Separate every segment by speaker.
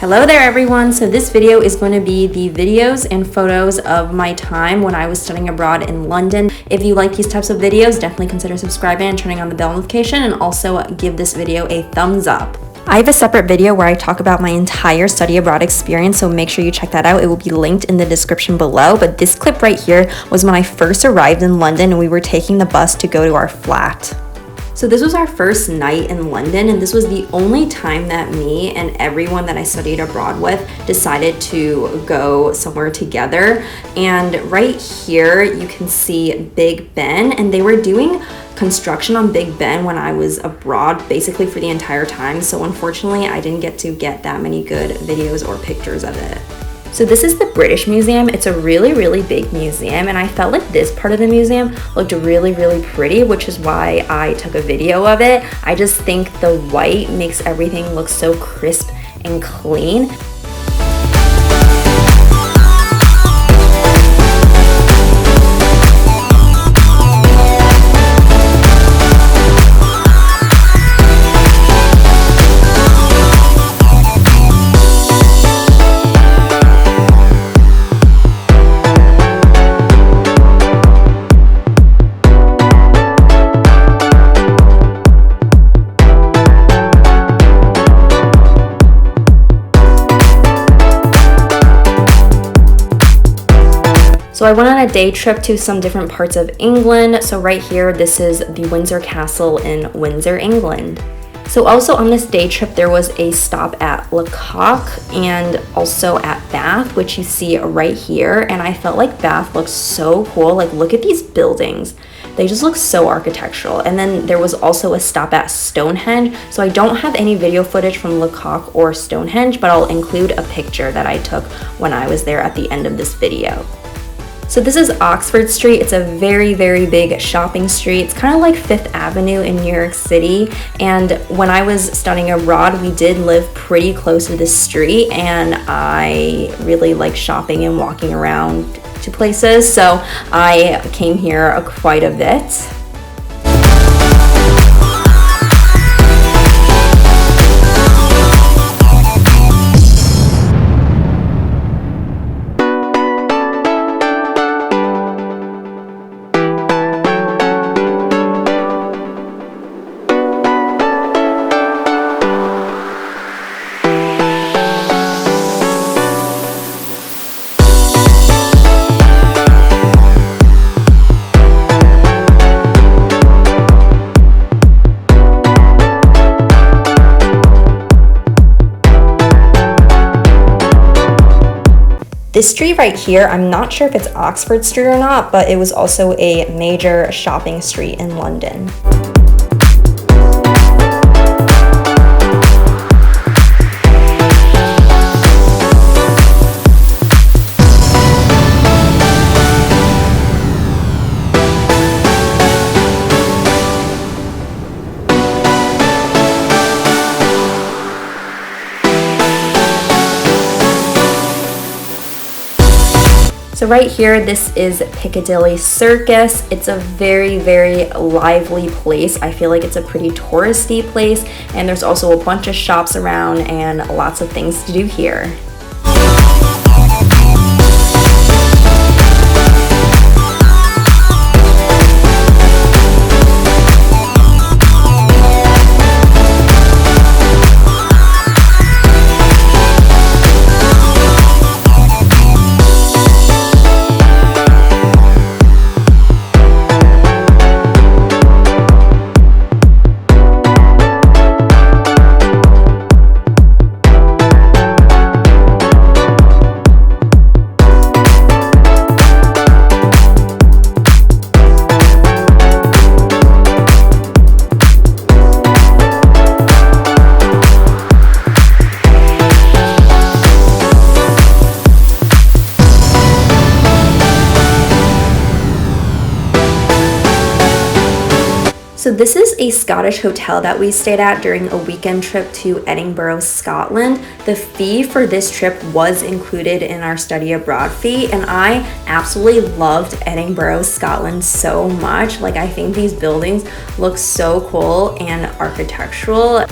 Speaker 1: Hello there everyone! So this video is going to be the videos and photos of my time when I was studying abroad in London. If you like these types of videos, definitely consider subscribing and turning on the bell notification, and also give this video a thumbs up. I have a separate video where I talk about my entire study abroad experience, so make sure you check that out. It will be linked in the description below, but this clip right here was when I first arrived in London and we were taking the bus to go to our flat. So this was our first night in London, and this was the only time that me and everyone that I studied abroad with decided to go somewhere together. And right here you can see Big Ben, and they were doing construction on Big Ben when I was abroad basically for the entire time, so unfortunately I didn't get to get that many good videos or pictures of it. So this is the British Museum. It's a really big museum, and I felt like this part of the museum looked really pretty, which is why I took a video of it. I just think the white makes everything look so crisp and clean. So I went on a day trip to some different parts of England. So right here, this is the Windsor Castle in Windsor, England. So also on this day trip, there was a stop at Lecoq and also at Bath, which you see right here. And I felt like Bath looks so cool. Like, look at these buildings. They just look so architectural. And then there was also a stop at Stonehenge. So I don't have any video footage from Lecoq or Stonehenge, but I'll include a picture that I took when I was there at the end of this video. So this is Oxford Street. It's a very big shopping street. It's kind of like Fifth Avenue in New York City. And when I was studying abroad, we did live pretty close to this street, and I really like shopping and walking around to places. So I came here quite a bit. This street right here, I'm not sure if it's Oxford Street or not, but it was also a major shopping street in London. So right here, this is Piccadilly Circus. It's a very lively place. I feel like it's a pretty touristy place, and there's also a bunch of shops around and lots of things to do here. So this is a Scottish hotel that we stayed at during a weekend trip to Edinburgh, Scotland. The fee for this trip was included in our study abroad fee, and I absolutely loved Edinburgh, Scotland so much. Like, I think these buildings look so cool and architectural.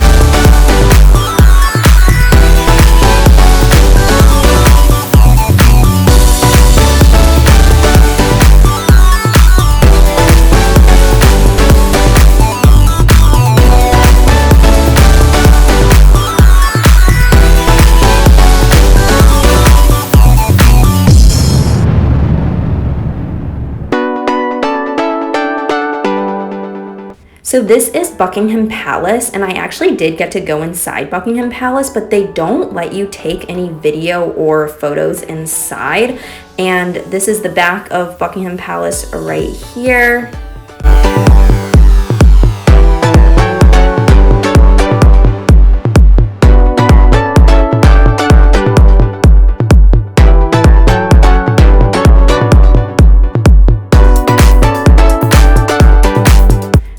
Speaker 1: So this is Buckingham Palace, and I actually did get to go inside Buckingham Palace, but they don't let you take any video or photos inside. And this is the back of Buckingham Palace right here.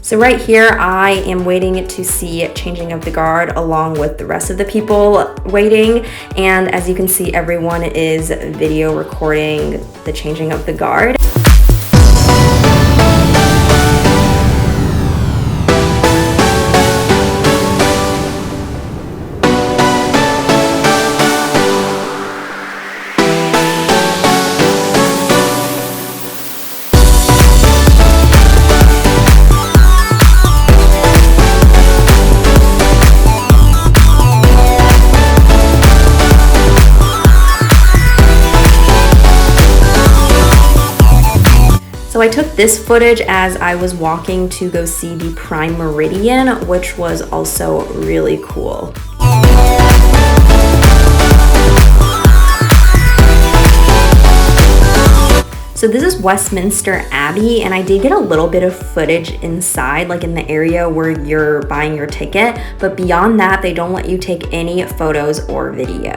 Speaker 1: So right here, I am waiting to see changing of the guard along with the rest of the people waiting. And as you can see, everyone is video recording the changing of the guard. So I took this footage as I was walking to go see the Prime Meridian, which was also really cool. So this is Westminster Abbey, and I did get a little bit of footage inside, like in the area where you're buying your ticket, but beyond that, they don't let you take any photos or video.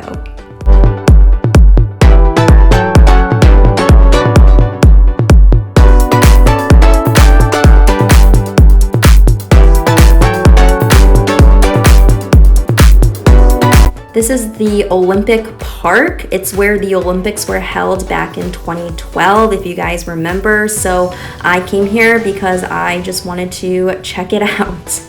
Speaker 1: This is the Olympic Park. It's where the Olympics were held back in 2012, if you guys remember. So I came here because I just wanted to check it out.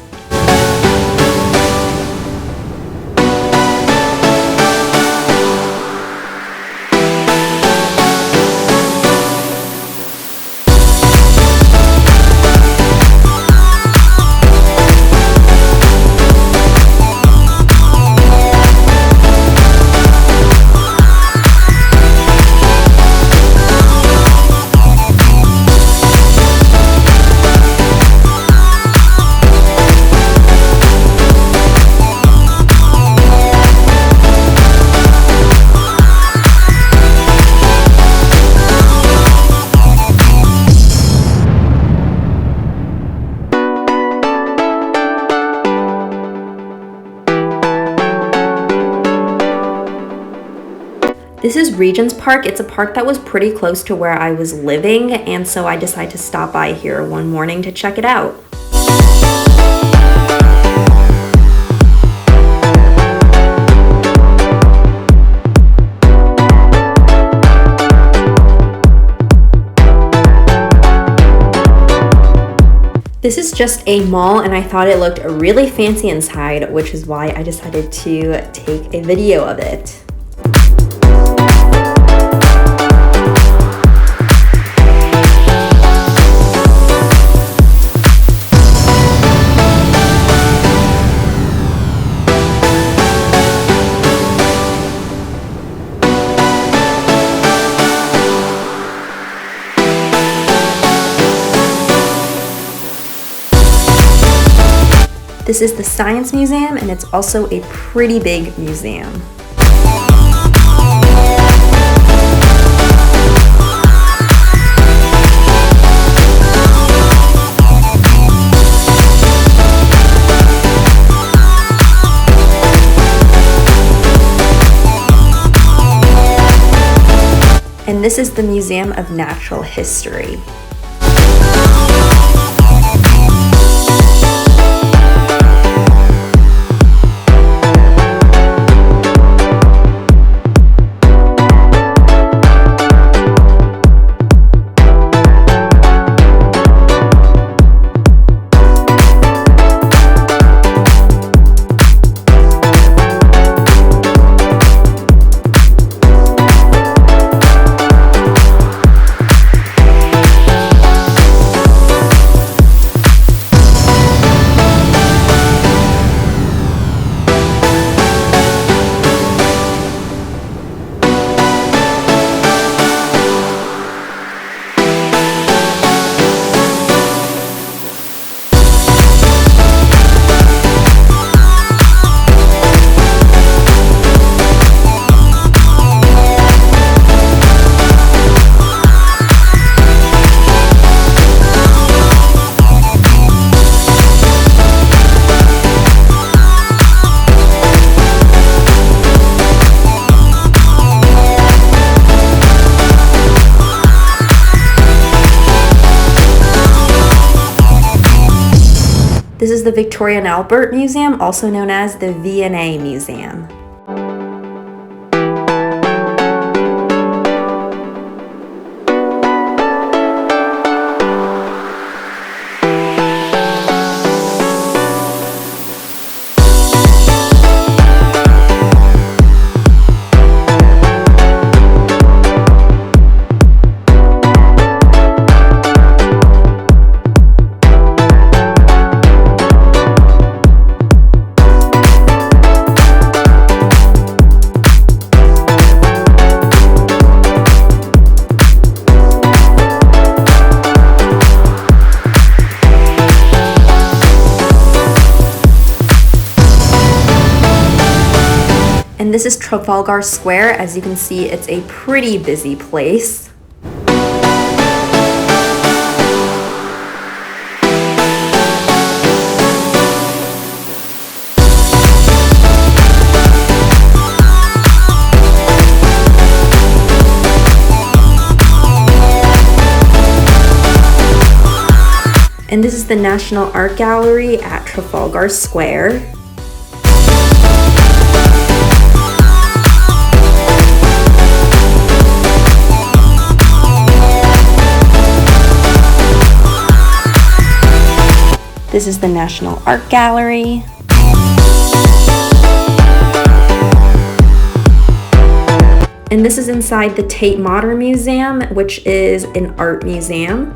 Speaker 1: This is Regent's Park. It's a park that was pretty close to where I was living, and so I decided to stop by here one morning to check it out. This is just a mall, and I thought it looked really fancy inside, which is why I decided to take a video of it. This is the Science Museum, and it's also a pretty big museum. And this is the Museum of Natural History. the Victoria and Albert Museum, also known as the V&A Museum. And this is Trafalgar Square. As you can see, it's a pretty busy place. And this is the National Art Gallery at Trafalgar Square. This is the National Art Gallery. And this is inside the Tate Modern Museum, which is an art museum.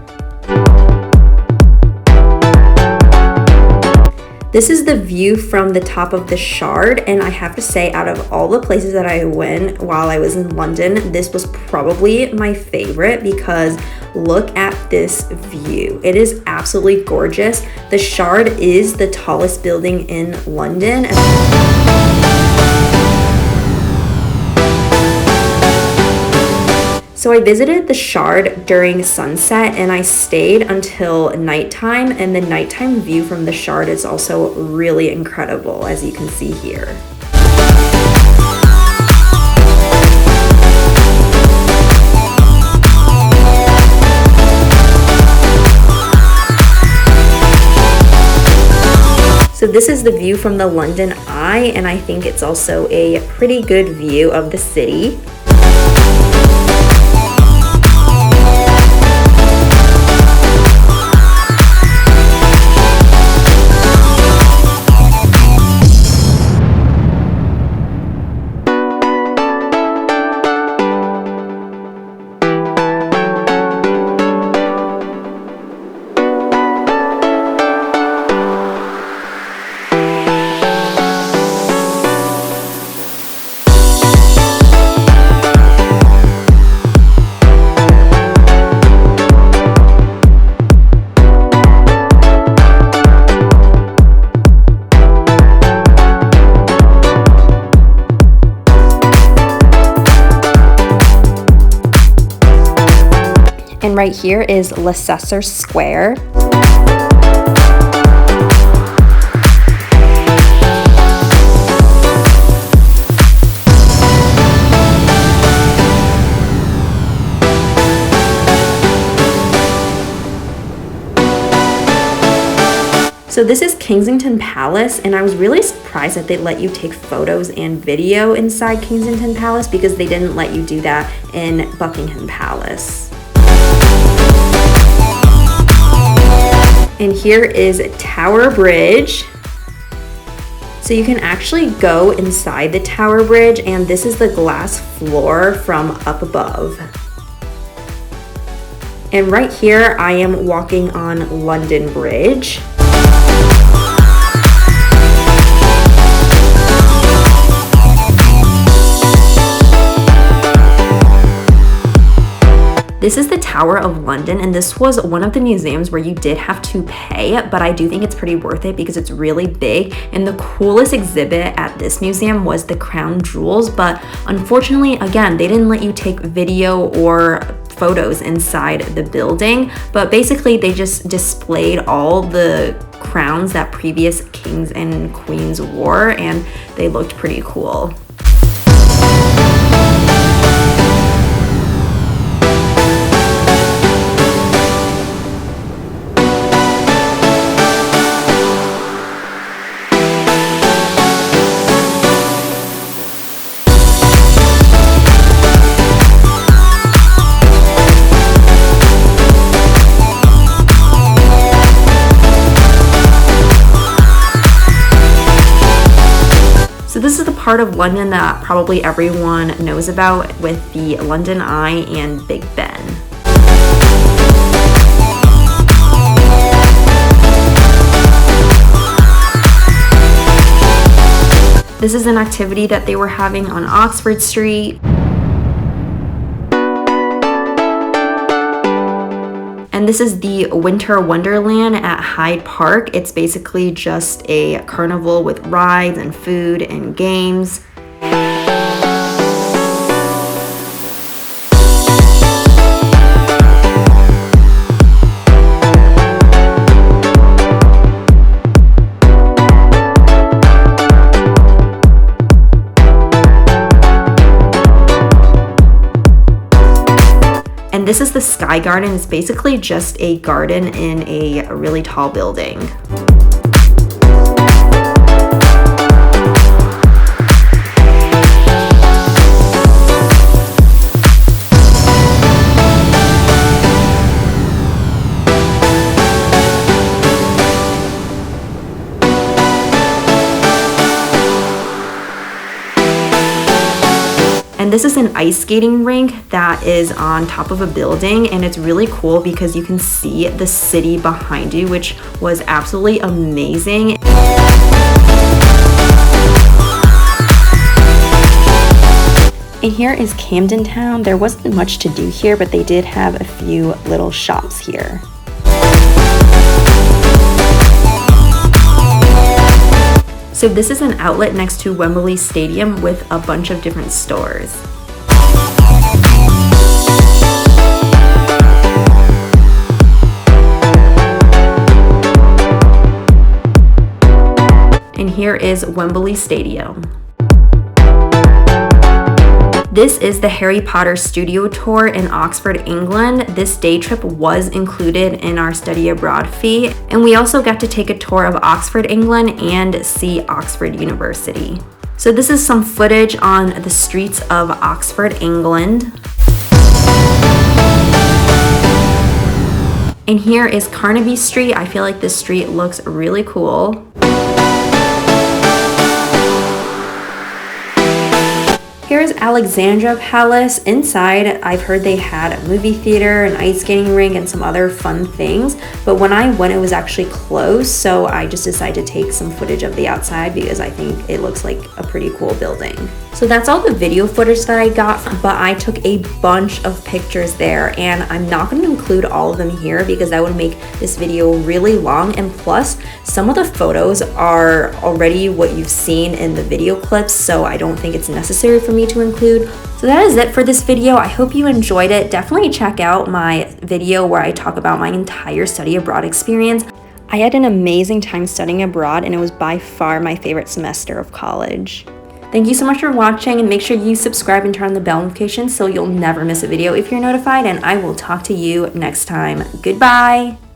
Speaker 1: This is the view from the top of the Shard, and I have to say, out of all the places that I went while I was in London, this was probably my favorite because look at this view. It is absolutely gorgeous. The Shard is the tallest building in London. So I visited the Shard during sunset and I stayed until nighttime, and the nighttime view from the Shard is also really incredible, as you can see here. So this is the view from the London Eye, and I think it's also a pretty good view of the city. And right here is Leicester Square. So this is Kensington Palace, and I was really surprised that they let you take photos and video inside Kensington Palace because they didn't let you do that in Buckingham Palace. And here is Tower Bridge. So you can actually go inside the Tower Bridge, and this is the glass floor from up above. And right here, I am walking on London Bridge. This is the Tower of London, and this was one of the museums where you did have to pay, but I do think it's pretty worth it because it's really big. And the coolest exhibit at this museum was the crown jewels, but unfortunately, again, they didn't let you take video or photos inside the building, but basically they just displayed all the crowns that previous kings and queens wore, and they looked pretty cool. part of London that probably everyone knows about with the London Eye and Big Ben. This is an activity that they were having on Oxford Street. And this is the Winter Wonderland at Hyde Park. It's basically just a carnival with rides and food and games. And this is the Sky Garden. It's basically just a garden in a really tall building. And this is an ice skating rink that is on top of a building, and it's really cool because you can see the city behind you, which was absolutely amazing. And here is Camden Town. There wasn't much to do here, but they did have a few little shops here. So this is an outlet next to Wembley Stadium with a bunch of different stores. And here is Wembley Stadium. This is the Harry Potter studio tour in Oxford, England. This day trip was included in our study abroad fee, and we also got to take a tour of Oxford, England and see Oxford University. So this is some footage on the streets of Oxford, England. And here is Carnaby Street. I feel like this street looks really cool. Here's Alexandra Palace. Inside, I've heard they had a movie theater, an ice skating rink, and some other fun things. But when I went, it was actually closed, so I just decided to take some footage of the outside because I think it looks like a pretty cool building. So that's all the video footage that I got, but I took a bunch of pictures there, and I'm not going to include all of them here because that would make this video really long, and plus some of the photos are already what you've seen in the video clips, so I don't think it's necessary for me to include. So that is it for this video. I hope you enjoyed it. Definitely check out my video where I talk about my entire study abroad experience. I had an amazing time studying abroad, and it was by far my favorite semester of college. Thank you so much for watching, and make sure you subscribe and turn on the bell notification so you'll never miss a video if you're notified, and I will talk to you next time. Goodbye!